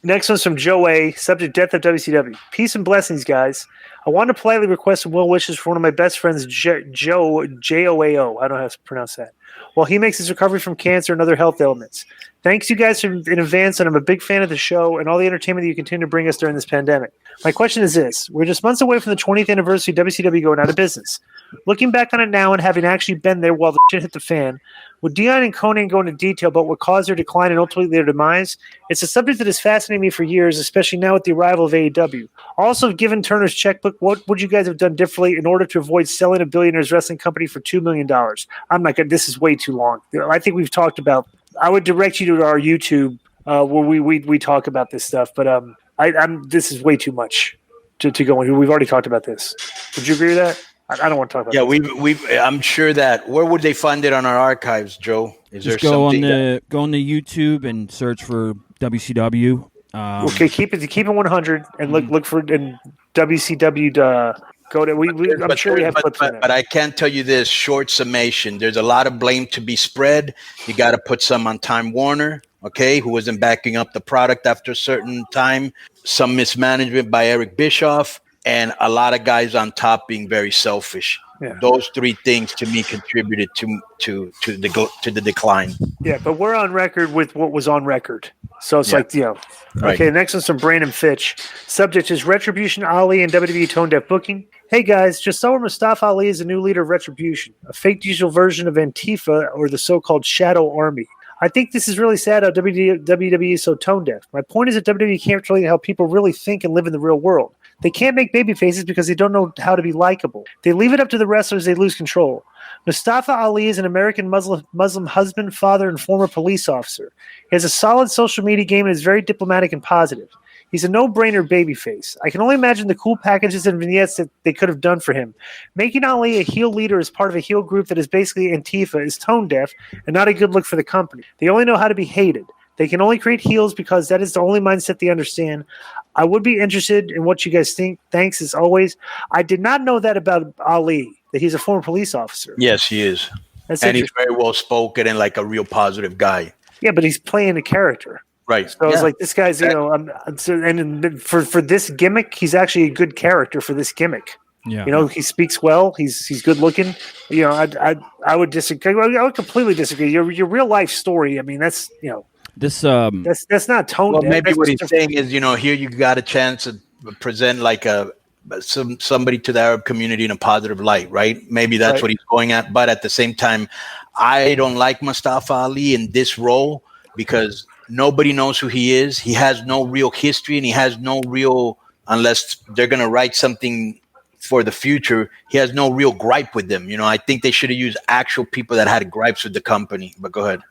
Next one's from Joe A. Subject: Death of WCW. Peace and blessings, guys. I want to politely request some well wishes for one of my best friends, Joe Joao. I don't know how to pronounce that. While he makes his recovery from cancer and other health ailments. Thanks, you guys, in advance, and I'm a big fan of the show and all the entertainment that you continue to bring us during this pandemic. My question is this. We're just months away from the 20th anniversary of WCW going out of business. Looking back on it now and having actually been there while the shit hit the fan, would Dion and Konnan go into detail about what caused their decline and ultimately their demise? It's a subject that has fascinated me for years, especially now with the arrival of AEW. Also, given Turner's checkbook, what would you guys have done differently in order to avoid selling a billionaire's wrestling company for $2 million? I'm not going to, this is way too long. I think we've talked about, I would direct you to our YouTube where we talk about this stuff, but this is way too much to go into. We've already talked about this. Would you agree with that? I don't want to talk about. Yeah, we've. I'm sure that. Where would they find it on our archives, Joe? Just go on the YouTube and search for WCW. Okay, keep it 100 and look for and WCW to go to. I'm sure we have clips on it. But I can tell you this short summation. There's a lot of blame to be spread. You got to put some on Time Warner, okay, who wasn't backing up the product after a certain time. Some mismanagement by Eric Bischoff. And a lot of guys on top being very selfish. Yeah. Those three things to me contributed to the decline. Yeah, but we're on record with what was on record. So it's like, Right. Okay, next one's from Brandon Fitch. Subject is Retribution, Ali, and WWE Tone Deaf Booking. Hey guys, just saw where Mustafa Ali is the new leader of Retribution, a fake digital version of Antifa or the so-called Shadow Army. I think this is really sad how WWE is so tone deaf. My point is that WWE can't really how people really think and live in the real world. They can't make baby faces because they don't know how to be likable. They leave it up to the wrestlers, they lose control. Mustafa Ali is an American Muslim husband, father, and former police officer. He has a solid social media game and is very diplomatic and positive. He's a no-brainer babyface. I can only imagine the cool packages and vignettes that they could have done for him. Making Ali a heel leader as part of a heel group that is basically Antifa is tone deaf and not a good look for the company. They only know how to be hated. They can only create heels because that is the only mindset they understand. I would be interested in what you guys think. Thanks as always. I did not know that about Ali, that he's a former police officer. Yes, he is. And he's very well spoken and like a real positive guy. Yeah, but he's playing a character. Right. So it's like this guy's, and for this gimmick, he's actually a good character for this gimmick. Yeah. He speaks well. He's good looking. I would disagree. I would completely disagree. Your real life story. I mean, that's that's not tone. Well, maybe what he's saying is, here you got a chance to present like somebody to the Arab community in a positive light, right? Maybe that's what he's going at. But at the same time, I don't like Mustafa Ali in this role because nobody knows who he is. He has no real history, and he has no real, unless they're going to write something for the future, he has no real gripe with them. I think they should have used actual people that had gripes with the company. But go ahead.